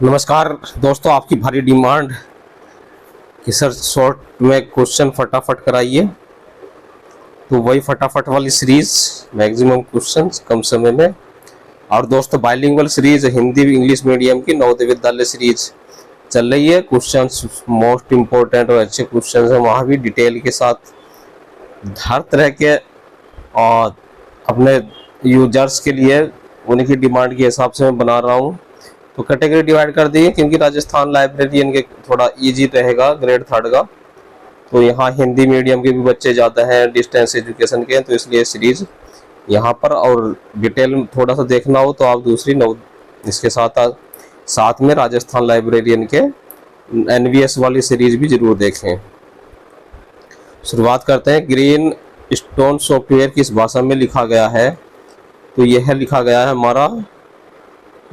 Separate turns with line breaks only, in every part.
नमस्कार दोस्तों, आपकी भारी डिमांड कि सर शॉर्ट में क्वेश्चन फटाफट कराइए, तो वही फटाफट वाली सीरीज मैक्सिमम क्वेश्चंस कम समय में। और दोस्तों bilingual series Hindi English medium की नवोदय विद्यालय सीरीज चल रही है। क्वेश्चंस मोस्ट इम्पोर्टेंट और अच्छे क्वेश्चंस हैं, वहाँ भी डिटेल के साथ हर तरह के और अपने यूजर्स के लिए उनकी डिमांड के हिसाब से मैं बना रहा हूँ। तो कैटेगरी डिवाइड कर दी है क्योंकि राजस्थान लाइब्रेरियन के थोड़ा इजी रहेगा ग्रेड 3 का। तो यहाँ हिंदी मीडियम के भी बच्चे ज़्यादा हैं, डिस्टेंस एजुकेशन के, तो इसलिए सीरीज यहाँ पर। और डिटेल में थोड़ा सा देखना हो तो आप दूसरी इसके साथ में राजस्थान लाइब्रेरियन के एनवीएस वाली सीरीज भी जरूर देखें। शुरुआत करते हैं। ग्रीन स्टोन सॉफ्टवेयर किस भाषा में लिखा गया है? तो यह लिखा गया है हमारा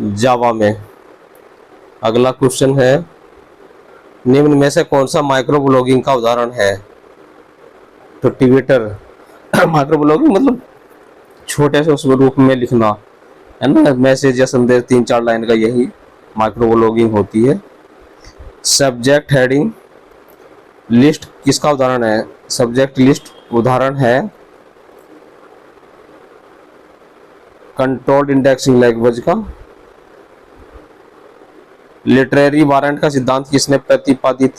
जावा में। अगला क्वेश्चन है, निम्न में से कौन सा माइक्रो ब्लॉगिंग का उदाहरण है? तो ट्विटर माइक्रो ब्लॉगिंग मतलब छोटे से उस रूप में लिखना है ना, मैसेज या संदेश 3-4 लाइन का, यही माइक्रो ब्लॉगिंग होती है। सब्जेक्ट हेडिंग लिस्ट किसका उदाहरण है? सब्जेक्ट लिस्ट उदाहरण है कंट्रोल्ड इंडेक्सिंग लैंग्वेज का। लिटरेरी वारंट का सिद्धांत किसने प्रतिपादित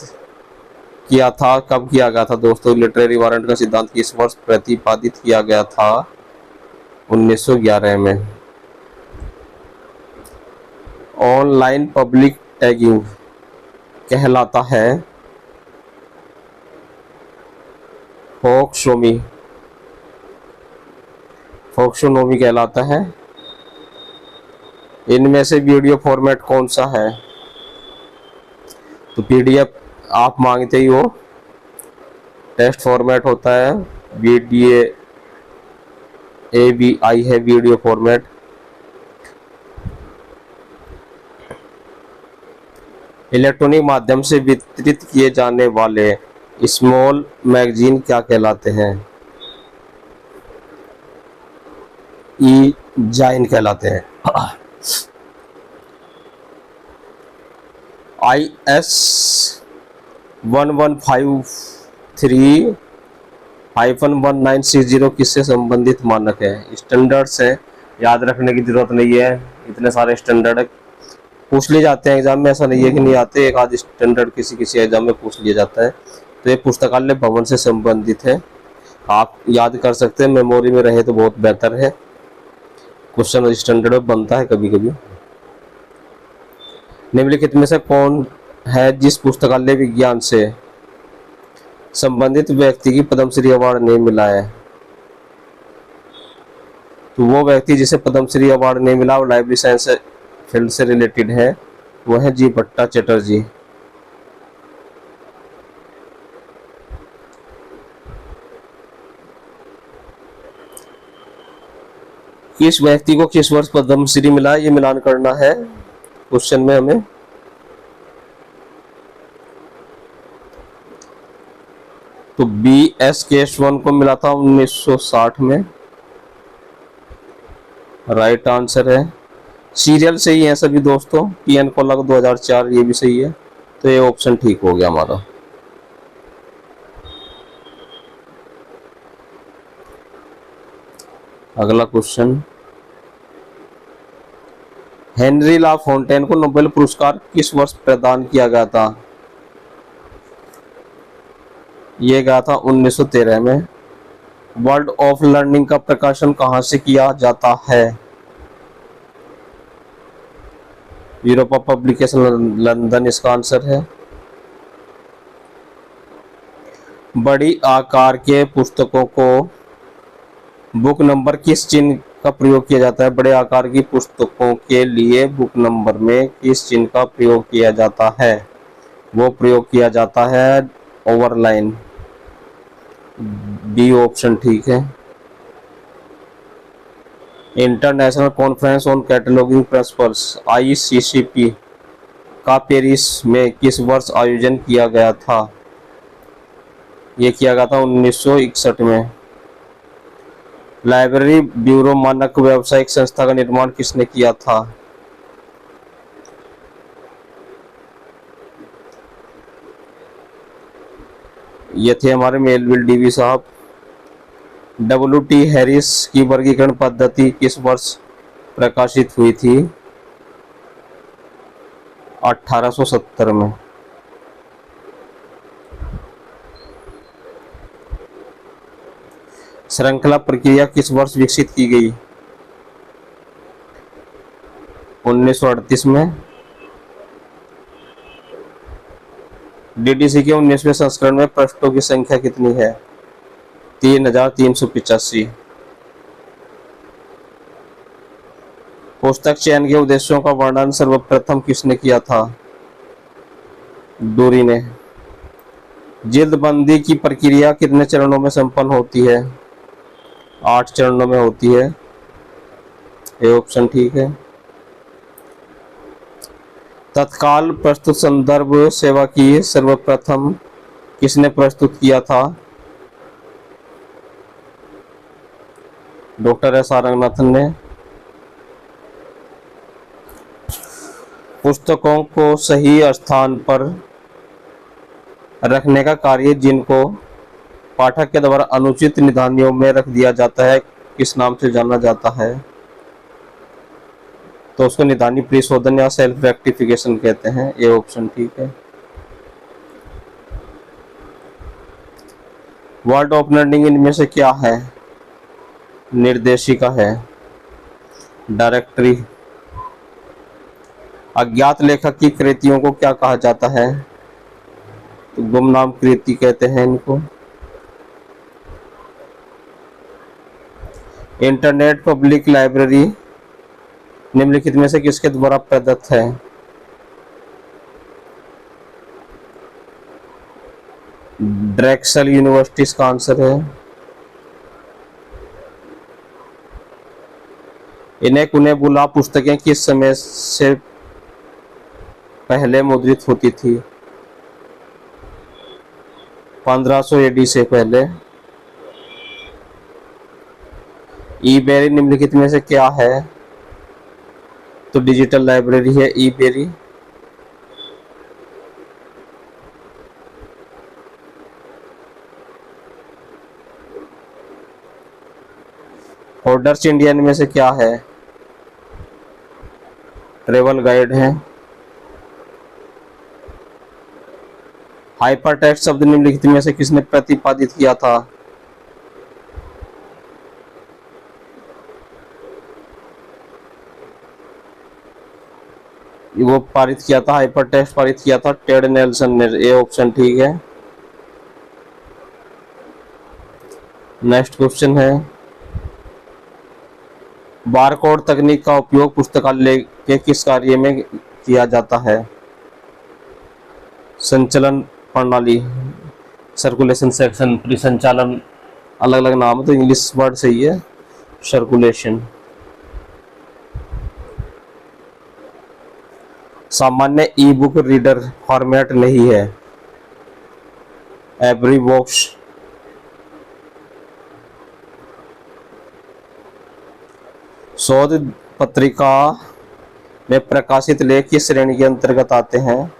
किया था? कब किया गया था दोस्तों? लिटरेरी वारंट का सिद्धांत किस वर्ष प्रतिपादित किया गया था? 1911 में। ऑनलाइन पब्लिक टैगिंग कहलाता है फोक्सोनोमी कहलाता है। इनमें से वीडियो फॉर्मेट कौन सा है? तो पीडीएफ आप मांगते ही हो। टेक्स्ट फॉर्मेट होता है, वीडियो AVI है वीडियो फॉर्मेट। इलेक्ट्रॉनिक माध्यम से वितरित किए जाने वाले स्मॉल मैगजीन क्या कहलाते हैं? ई-जाइन कहलाते हैं। IS 1153-1960 किससे संबंधित मानक है? स्टैंडर्ड्स है, याद रखने की जरूरत नहीं है, इतने सारे स्टैंडर्ड पूछ लिए जाते हैं एग्जाम में, ऐसा नहीं है कि नहीं आते, एक आध स्टैंडर्ड किसी एग्जाम में पूछ लिया जाता है। तो ये पुस्तकालय भवन से संबंधित है, आप याद कर सकते हैं, मेमोरी में रहे तो बहुत बेहतर है। क्वेश्चन स्टैंडर्ड में बनता है कभी कभी। निम्नलिखित में से कौन है जिस पुस्तकालय विज्ञान से संबंधित व्यक्ति की पद्मश्री अवार्ड नहीं मिला है? तो वो व्यक्ति जिसे पद्मश्री अवार्ड नहीं मिला वो लाइब्रेरी साइंस फील्ड से रिलेटेड है, वो है जी भट्टा चटर्जी। किस व्यक्ति को किस वर्ष पद्मश्री मिला, ये मिलान करना है क्वेश्चन में हमें। तो BS केशवन को मिला था 1960 में, राइट आंसर है। सीरियल से ही है सभी दोस्तों। PN कोलक 2004, ये भी सही है, तो ये ऑप्शन ठीक हो गया हमारा। अगला क्वेश्चन, हेनरी ला फोंटेन को नोबेल पुरस्कार किस वर्ष प्रदान किया गया था? ये गया था 1913 में। वर्ल्ड ऑफ लर्निंग का प्रकाशन कहाँ से किया जाता है? यूरोपा पब्लिकेशन लंदन इसका आंसर है। बड़ी आकार के पुस्तकों को बुक नंबर किस चिन्ह का प्रयोग किया जाता है? बड़े आकार की पुस्तकों के लिए बुक नंबर में किस चिन्ह का प्रयोग किया जाता है? वो प्रयोग किया जाता है ओवरलाइन। बी ऑप्शन ठीक है। International conference on cataloguing principles ICCP का पेरिस में किस वर्ष आयोजन किया गया था? ये किया गया था 1961 में। लाइब्रेरी ब्यूरो मानक व्यावसायिक संस्था का निर्माण किसने किया था? ये थे हमारे मेलविल डीवी साहब। WT हैरिस की वर्गीकरण पद्धति किस वर्ष प्रकाशित हुई थी? 1870 में। श्रृंखला प्रक्रिया किस वर्ष विकसित की गई? 1938 में। DDC के 19वें संस्करण में पृष्ठों की संख्या कितनी है? 3385। पुस्तक चयन के उद्देश्यों का वर्णन सर्वप्रथम किसने किया था? डोरी ने। जिल्दबंदी की प्रक्रिया कितने चरणों में संपन्न होती है? 8 चरणों में होती है। ये ऑप्शन ठीक है। तत्काल प्रस्तुत संदर्भ सेवा की सर्वप्रथम किसने प्रस्तुत किया था? डॉक्टर एस आर रंगनाथन ने। पुस्तकों को सही स्थान पर रखने का कार्य जिनको पाठक के द्वारा अनुचित निशानियों में रख दिया जाता है किस नाम से जाना जाता है? तो उसको निदानी परिशोधन या सेल्फ रेक्टिफिकेशन कहते हैं। ये ऑप्शन ठीक है। वर्ड ऑफ लर्निंग इनमें से क्या है? निर्देशिका है। डायरेक्टरी। अज्ञात लेखक की कृतियों को क्या कहा जाता है? तो गुमनाम कृति कहते हैं इनको। इंटरनेट पब्लिक लाइब्रेरी निम्नलिखित में से किसके द्वारा प्रदत्त है? ड्रेक्सल यूनिवर्सिटी इसका आंसर है। इन्हें कुने बुला पुस्तकें किस समय से पहले मुद्रित होती थी? 1500 AD से पहले। ई-बेरी निम्नलिखित में से क्या है? तो डिजिटल लाइब्रेरी है ई-बेरी। होर्डर्स इंडिया में से क्या है? ट्रेवल गाइड है। हाइपरटेक्स्ट शब्द निम्नलिखित में से किसने प्रतिपादित किया था? वो पारित किया था, हाइपरटेक्स्ट पारित किया था टेड नेल्सन ने। ये ऑप्शन ठीक है। नेक्स्ट क्वेश्चन है, बारकोड तकनीक का उपयोग पुस्तकालय के किस कार्य में किया जाता है? संचलन प्रणाली, सर्कुलेशन सेक्शन, परिसंचालन, अलग अलग नाम है तो इंग्लिश वर्ड सही है, सर्कुलेशन। सामान्य ई बुक रीडर फॉर्मेट नहीं है, एवरी बॉक्स। शोध पत्रिका में प्रकाशित लेख किस श्रेणी के अंतर्गत आते हैं?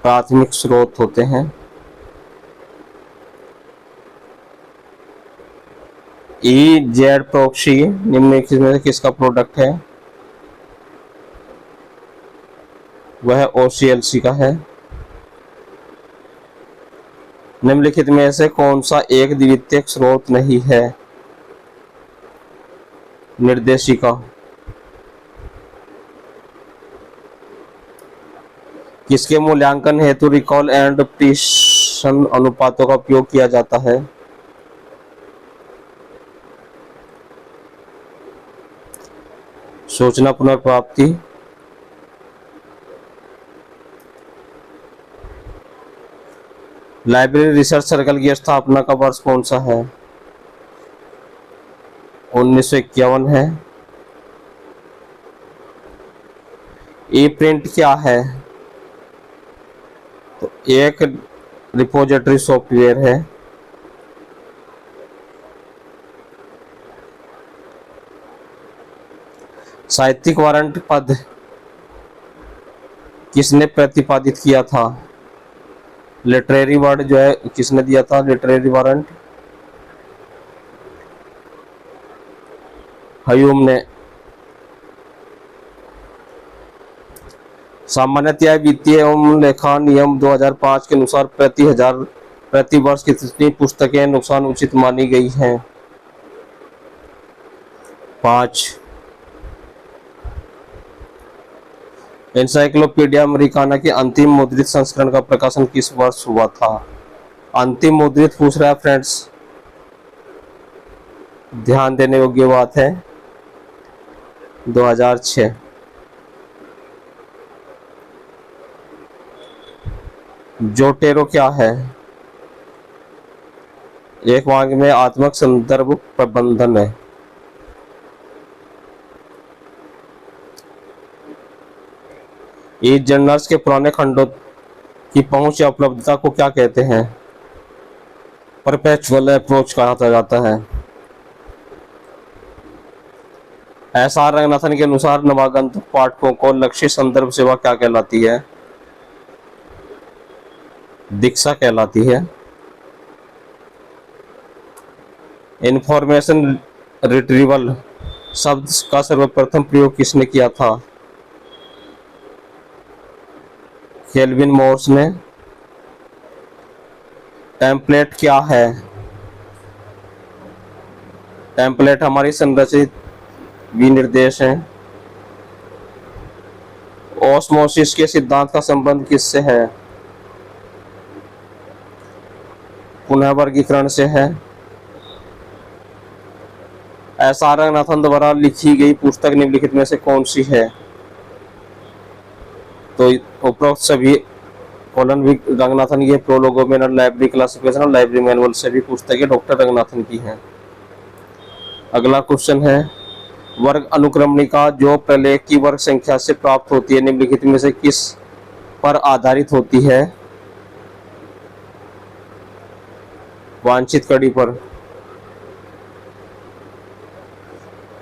प्राथमिक स्रोत होते हैं। जेड प्रॉक्सी निम्नलिखित में से किसका प्रोडक्ट है? वह OCLC का है। निम्नलिखित में से कौन सा एक द्वितीयक स्रोत नहीं है? निर्देशिका। किसके मूल्यांकन हेतु रिकॉल एंड प्रिसिशन अनुपातों का उपयोग किया जाता है? सूचना पुनर्प्राप्ति। लाइब्रेरी रिसर्च सर्कल की स्थापना का वर्ष कौन सा है? 1951 है। ई प्रिंट क्या है? तो एक रिपोजिटरी सॉफ्टवेयर है। साहित्यिक वारंट पद किसने प्रतिपादित किया था? लिटरेरी वर्ड जो है किसने दिया था? लिटरेरी वारंट ह्यूम ने। सामान्यतया वित्तीय एवं लेखा नियम 2005 के अनुसार प्रति वर्ष कितनी पुस्तकें नुकसान उचित मानी गई हैं? 5। एनसाइक्लोपीडिया अमेरिकाना के अंतिम मुद्रित संस्करण का प्रकाशन किस वर्ष हुआ था? अंतिम मुद्रित पूछ रहा है फ्रेंड्स, ध्यान देने योग्य बात है, 2006। जोटेरो क्या है? एक वाक्य में आत्मक संदर्भ प्रबंधन है। ई जर्नल्स के पुराने खंडों की पहुंच या उपलब्धता को क्या कहते हैं? परपेचुअल अप्रोच कहा जाता है। एस.आर. रंगनाथन के अनुसार नवागंतुक पाठकों को लक्षित संदर्भ सेवा क्या कहलाती है? दीक्षा कहलाती है। इंफॉर्मेशन रिट्रीवल शब्द का सर्वप्रथम प्रयोग किसने किया था? केल्विन मोर्स ने। टेम्पलेट क्या है? टेम्पलेट हमारी संरचित विनिर्देश हैं। ऑस्मोसिस के सिद्धांत का संबंध किससे है? पुनः वर्गीकरण से है। एस.आर. रंगनाथन द्वारा लिखी गई पुस्तक निम्नलिखित में से कौन सी है? तो उपरोक्त सभी रंगनाथन की प्रोलोगोमेनल लाइब्रेरी क्लासिफिकेशन और लाइब्रेरी मैनुअल सभी पुस्तकें डॉक्टर रंगनाथन की हैं। अगला क्वेश्चन है, वर्ग अनुक्रमणिका जो प्रलेख की वर्ग संख्या से प्राप्त होती है निम्नलिखित में से किस पर आधारित होती है? वांछित कड़ी पर।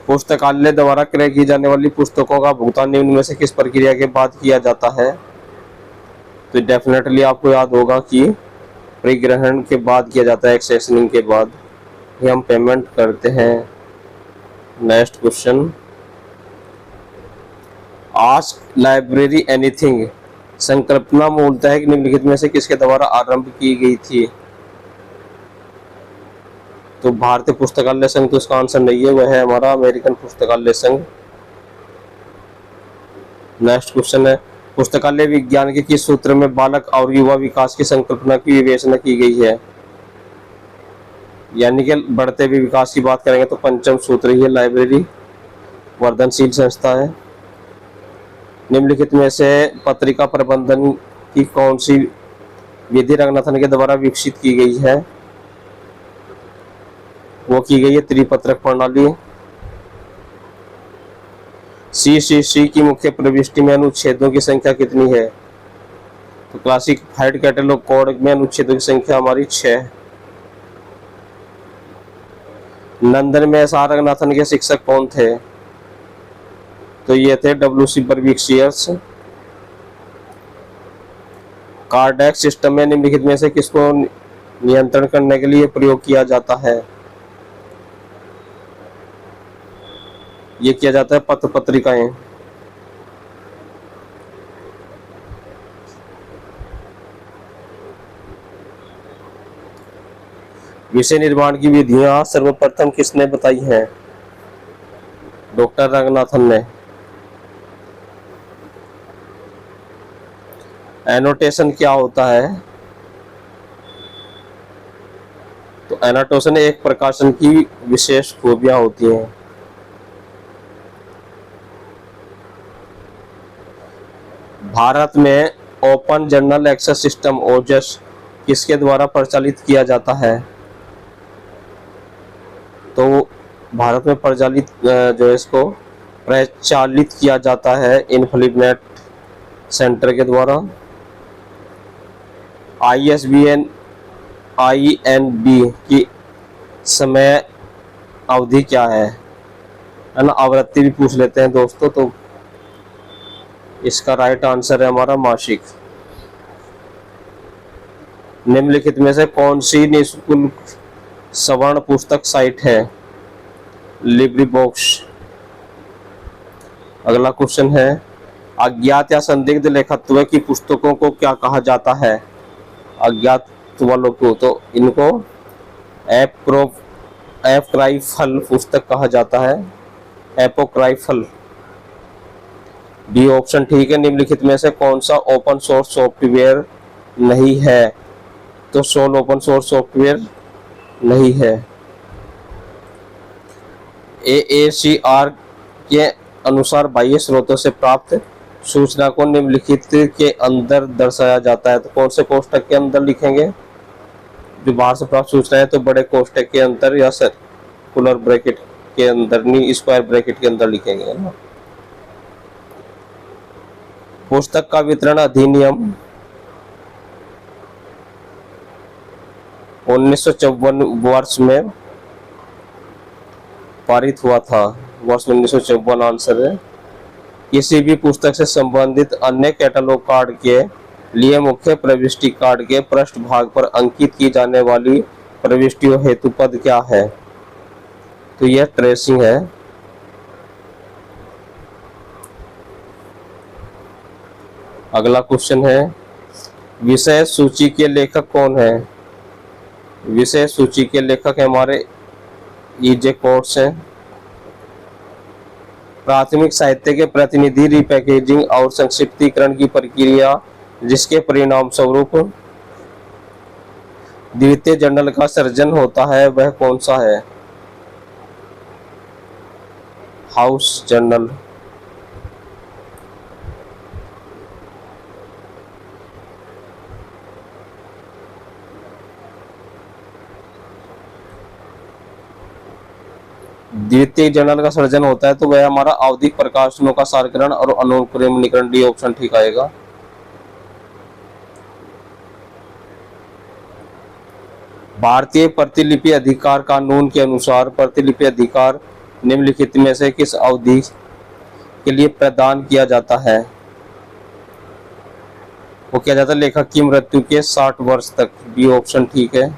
पुस्तकालय द्वारा क्रय की जाने वाली पुस्तकों का भुगतान निम्न में से किस प्रक्रिया के बाद किया जाता है? तो डेफिनेटली आपको याद होगा कि परिग्रहण के बाद किया जाता है, एक्सेशनिंग के बाद ही हम पेमेंट करते हैं। Next question, ask library anything संकल्पना मूलतः निम्नलिखित में से किसके द्वारा आरंभ की गई थी? तो भारतीय पुस्तकालय संघ तो इसका आंसर नहीं है, वह है हमारा अमेरिकन पुस्तकालय संघ। नेक्स्ट क्वेश्चन है, पुस्तकालय विज्ञान के किस सूत्र में बालक और युवा विकास की संकल्पना की विवेचना की गई है? यानी कि बढ़ते हुए विकास की बात करेंगे तो पंचम सूत्र ही है, लाइब्रेरी वर्धनशील संस्था है। निम्नलिखित में से पत्रिका प्रबंधन की कौन सी विधि रंगनाथन के द्वारा विकसित की गई है? वो की गई है त्रिपत्रक प्रणाली। सीसीसी की मुख्य प्रविष्टि में अनुच्छेदों की संख्या कितनी है? तो क्लासिफाइड कैटलॉग कोड में अनुच्छेदों की संख्या हमारी 6। लंदन में एस.आर. रंगनाथन के शिक्षक कौन थे? तो ये थे W.C. बर्बिक्सियर्स। कार्डियक सिस्टम में निम्नलिखित में से किसको नियंत्रण करने के लिए प्रयोग किया जाता है? ये किया जाता है पत्र पत्रिकाएं। विषय निर्माण की विधियां सर्वप्रथम किसने बताई हैं? डॉक्टर रंगनाथन ने। एनोटेशन क्या होता है? तो एनोटेशन एक प्रकाशन की विशेष खूबियां होती हैं। भारत में ओपन जर्नल एक्सेस सिस्टम ओजस किसके द्वारा प्रचालित किया जाता है? तो भारत में प्रचालित जो है इसको प्रचालित किया जाता है इन्फोलिनेट सेंटर के द्वारा। ISBN की समय अवधि क्या है ना? आवृत्ति भी पूछ लेते हैं दोस्तों। तो इसका राइट आंसर है हमारा मासिक। निम्नलिखित में से कौन सी निःशुल्क सवर्ण पुस्तक साइट है? Libre box. अगला क्वेश्चन है, अज्ञात या संदिग्ध लेखकत्व की पुस्तकों को क्या कहा जाता है? अज्ञात वालों को तो इनको एपोक्राइफल पुस्तक कहा जाता है, एपोक्राइफल। डी ऑप्शन ठीक है। निम्नलिखित में से कौन सा ओपन सोर्स सॉफ्टवेयर नहीं है? तो सोल ओपन सोर्स सॉफ्टवेयर नहीं है। AACR के अनुसार बाह्य स्रोतों से प्राप्त सूचना को निम्नलिखित के अंदर दर्शाया जाता है। तो कौन से कोष्ठक के अंदर लिखेंगे? जो बाहर से प्राप्त सूचना है तो बड़े कोष्ठक के अंदर या सर्कुलर ब्रैकेट के अंदर, नहीं स्क्वायर ब्रैकेट के अंदर लिखेंगे, है ना। पुस्तक का वितरण अधिनियम 1954 वर्ष में पारित हुआ था। वर्ष 1954 आंसर है। किसी भी पुस्तक से संबंधित अन्य कैटलॉग कार्ड के लिए मुख्य प्रविष्टि कार्ड के पृष्ठ भाग पर अंकित की जाने वाली प्रविष्टियों हेतु पद क्या है? तो यह ट्रेसिंग है। अगला क्वेश्चन है, विषय सूची के लेखक कौन है? विषय सूची के लेखक हमारे EJ कोट्स हैं। प्राथमिक साहित्य के प्रतिनिधि रीपैकेजिंग और संक्षिप्तीकरण की प्रक्रिया जिसके परिणाम स्वरूप द्वितीय जर्नल का सृजन होता है वह कौन सा है? House journal. द्वितीय जर्नल का सृजन होता है तो वह हमारा आवधिक प्रकाशनों का सारकरण और अनुक्रमणीकरण। डी ऑप्शन ठीक आएगा। भारतीय प्रतिलिपि अधिकार कानून के अनुसार प्रतिलिपि अधिकार निम्नलिखित में से किस अवधि के लिए प्रदान किया जाता है? वो किया जाता है लेखक की मृत्यु के 60 वर्ष तक। डी ऑप्शन ठीक है।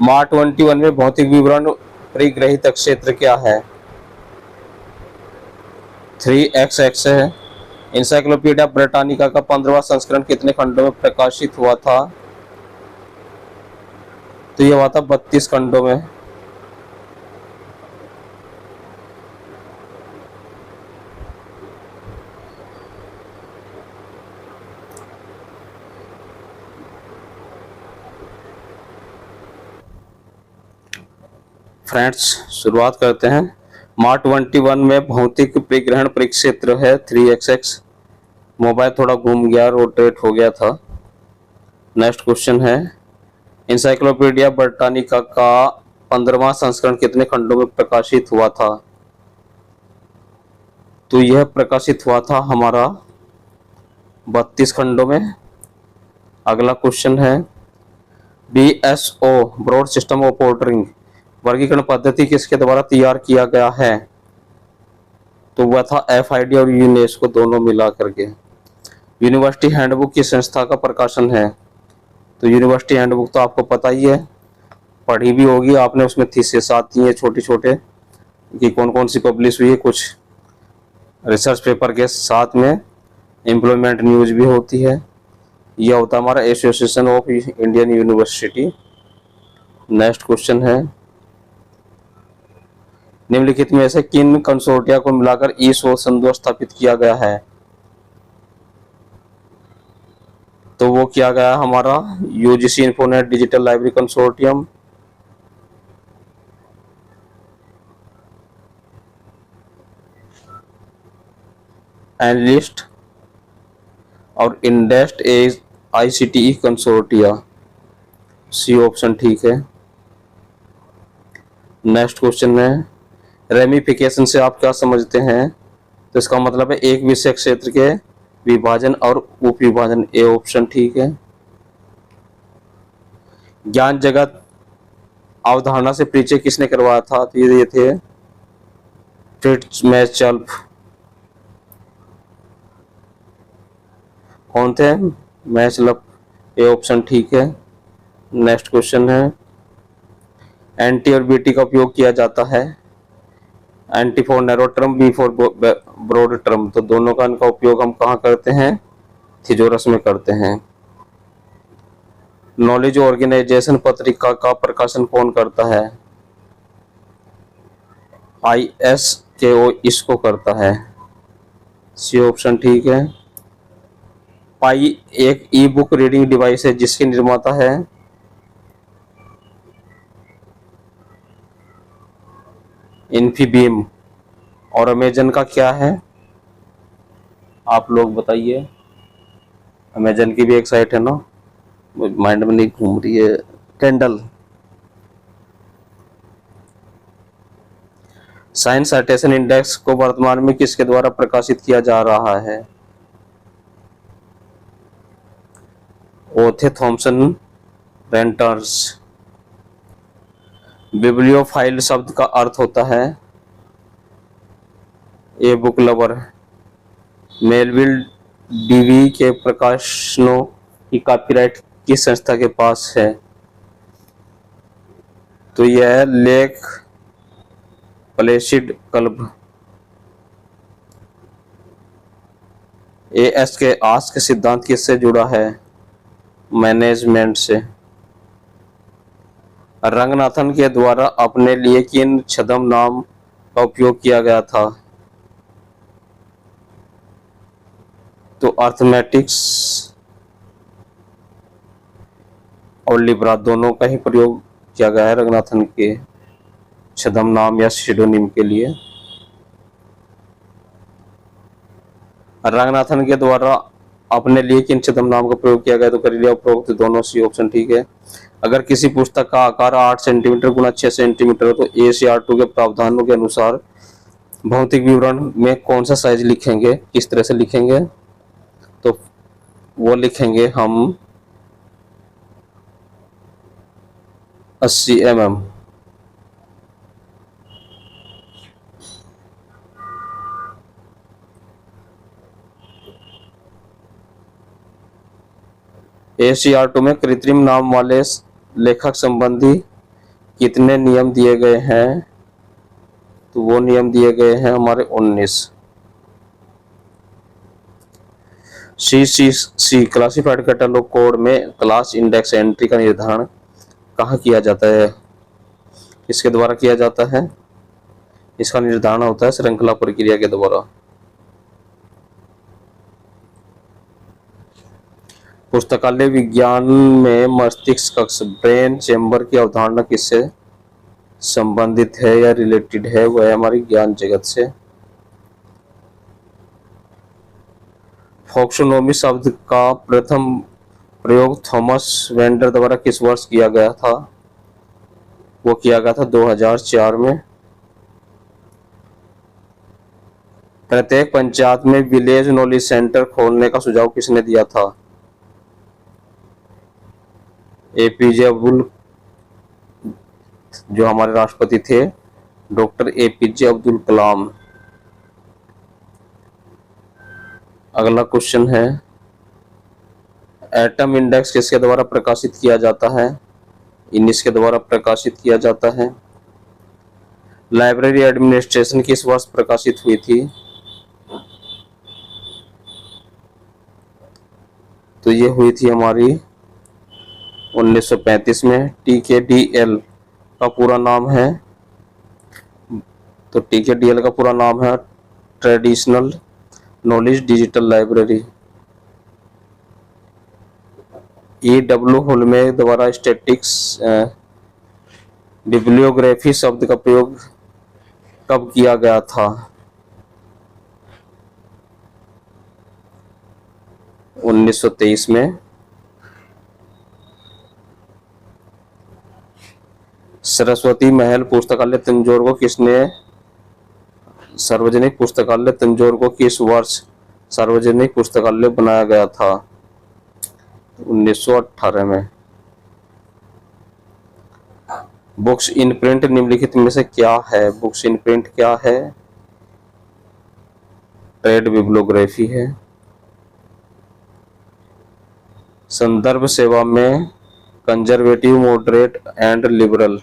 मार्च 21 में भौतिक विवरण परिग्रहित क्षेत्र क्या है? 3XX है। इंसाइक्लोपीडिया ब्रिटानिका का 15वां संस्करण कितने खंडों में प्रकाशित हुआ था? तो यह हुआ था 32 खंडों में। फ्रेंड्स शुरुआत करते हैं। मार्च 21 में भौतिक परिग्रहण परिक्षेत्र है 3XX। मोबाइल थोड़ा घूम गया, रोटेट हो गया था। नेक्स्ट क्वेश्चन है, इंसाइक्लोपीडिया ब्रिटानिका का 15वां संस्करण कितने खंडों में प्रकाशित हुआ था? तो यह प्रकाशित हुआ था हमारा 32 खंडों में। अगला क्वेश्चन है, BSO broad system of ordering वर्गीकरण पद्धति किसके द्वारा तैयार किया गया है? तो वह था FID और यूनेस्को दोनों मिला करके। यूनिवर्सिटी हैंडबुक की संस्था का प्रकाशन है? तो यूनिवर्सिटी हैंडबुक तो आपको पता ही है, पढ़ी भी होगी आपने। उसमें थीसिस आती है छोटे छोटे कि कौन कौन सी पब्लिश हुई है, कुछ रिसर्च पेपर के साथ में एम्प्लॉयमेंट न्यूज भी होती है। यह होता है हमारा association of Indian university. Next question है, निम्नलिखित में से किन कंसोर्टिया को मिलाकर ई-शोध संघ स्थापित किया गया है? तो वो किया गया हमारा UGC Infonet digital library consortium, NLIST और INDEST ICTE consortia. C option ठीक है। नेक्स्ट क्वेश्चन है, रेमिफिकेशन से आप क्या समझते हैं? तो इसका मतलब है एक विषय क्षेत्र के विभाजन और उप विभाजन। ए ऑप्शन ठीक है। ज्ञान जगत अवधारणा से परिचय किसने करवाया था? तो ये थे फ्रिट्ज मैचल्फ कौन थे? मैचल्फ, ये ऑप्शन ठीक है। नेक्स्ट क्वेश्चन है, एंटी और बीटी का उपयोग किया जाता है। NT for narrow term, B for broad term. तो दोनों का इनका उपयोग हम कहाँ करते हैं? थिजोरस में करते हैं। नॉलेज ऑर्गेनाइजेशन पत्रिका का प्रकाशन कौन करता है? ISKO इसको करता है। सी ऑप्शन ठीक है। पाई एक ई बुक रीडिंग डिवाइस है जिसके निर्माता है इन्फीबीम। और अमेजन का क्या है? आप लोग बताइए। अमेजन की भी एक साइट है ना, माइंड में नहीं घूम रही है। कैंडल। साइंस साइटेशन इंडेक्स को वर्तमान में किसके द्वारा प्रकाशित किया जा रहा है? ओथे थॉमसन रेंटर्स। बिब्लियोफाइल शब्द का अर्थ होता है a book lover. Melvil Dewey के प्रकाशनों की कॉपीराइट किस संस्था के पास है? तो यह लेक प्लेसिड क्लब। एएस के आस्क सिद्धांत किससे जुड़ा है? मैनेजमेंट से। रंगनाथन के द्वारा अपने लिए किन छद्म नाम का उपयोग किया गया था? तो अर्थमेटिक्स और लिब्रा दोनों का ही प्रयोग किया गया है रंगनाथन के छद्म नाम या सिडोनिम के लिए। रंगनाथन के द्वारा अपने लिए किन छद्म नाम का प्रयोग किया गया? तो कर लिया उपरोक्त दोनों, सी ऑप्शन ठीक है। अगर किसी पुस्तक का आकार 8 सेंटीमीटर गुना 6 सेंटीमीटर हो तो ACR2 के प्रावधानों के अनुसार भौतिक विवरण में कौन सा साइज लिखेंगे? किस तरह से लिखेंगे? तो वो लिखेंगे हम 80 mm। ACR2 में कृत्रिम नाम वाले लेखक संबंधी कितने नियम दिए गए हैं? तो वो नियम दिए गए हैं हमारे 19। CCC क्लासिफाइड कैटलॉग कोड में क्लास इंडेक्स एंट्री का निर्धारण कहाँ किया जाता है? किसके द्वारा किया जाता है? इसका निर्धारण होता है श्रृंखला प्रक्रिया के द्वारा। पुस्तकालय विज्ञान में मस्तिष्क कक्ष ब्रेन चैम्बर की अवधारणा किससे संबंधित है या रिलेटेड है? वह हमारी ज्ञान जगत से। फॉक्सोनोमी शब्द का प्रथम प्रयोग थॉमस वेंडर द्वारा किस वर्ष किया गया था? वो किया गया था 2004 में। प्रत्येक पंचायत में विलेज नॉलेज सेंटर खोलने का सुझाव किसने दिया था? APJ अब्दुल, जो हमारे राष्ट्रपति थे, डॉक्टर APJ अब्दुल कलाम। अगला क्वेश्चन है, एटम इंडेक्स किसके द्वारा प्रकाशित किया जाता है? इनिस के द्वारा प्रकाशित किया जाता है। लाइब्रेरी एडमिनिस्ट्रेशन किस वर्ष प्रकाशित हुई थी? तो ये हुई थी हमारी 1935 में। TKDL का पूरा नाम है, तो TKDL का पूरा नाम है traditional knowledge digital library. EW होलमे द्वारा स्टैटिक्स बिब्लियोग्राफी शब्द का प्रयोग कब किया गया था? 1923 में। सरस्वती महल पुस्तकालय तंजौर को किसने सार्वजनिक पुस्तकालय तंजौर को किस वर्ष सार्वजनिक पुस्तकालय बनाया गया था? 1918 में। बुक्स इन प्रिंट निम्नलिखित में से क्या है? बुक्स इन प्रिंट क्या है? ट्रेड बिब्लियोग्राफी है। संदर्भ सेवा में कंजर्वेटिव, मॉडरेट एंड लिबरल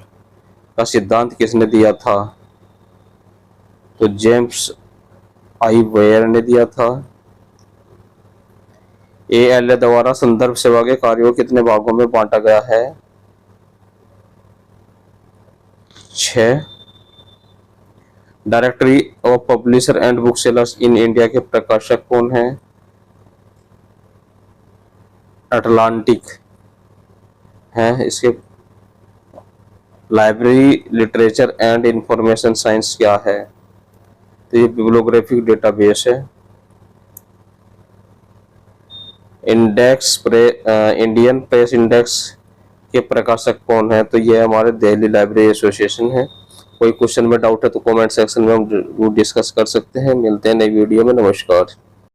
का सिद्धांत किसने दिया था? तो जेम्स आई वेयर ने दिया था। ALA द्वारा संदर्भ सेवा के कार्यों को कितने भागों में बांटा गया है? 6। Directory of publisher and book sellers in India के प्रकाशक कौन है? अटलांटिक है। इसके library literature and information science क्या है? तो ये बिब्लियोग्राफिक डेटाबेस है। इंडियन प्रेस इंडेक्स के प्रकाशक कौन है? तो ये हमारे दिल्ली लाइब्रेरी एसोसिएशन है। कोई क्वेश्चन में डाउट है तो कमेंट सेक्शन में हम डिस्कस कर सकते हैं। मिलते हैं नई वीडियो में। नमस्कार।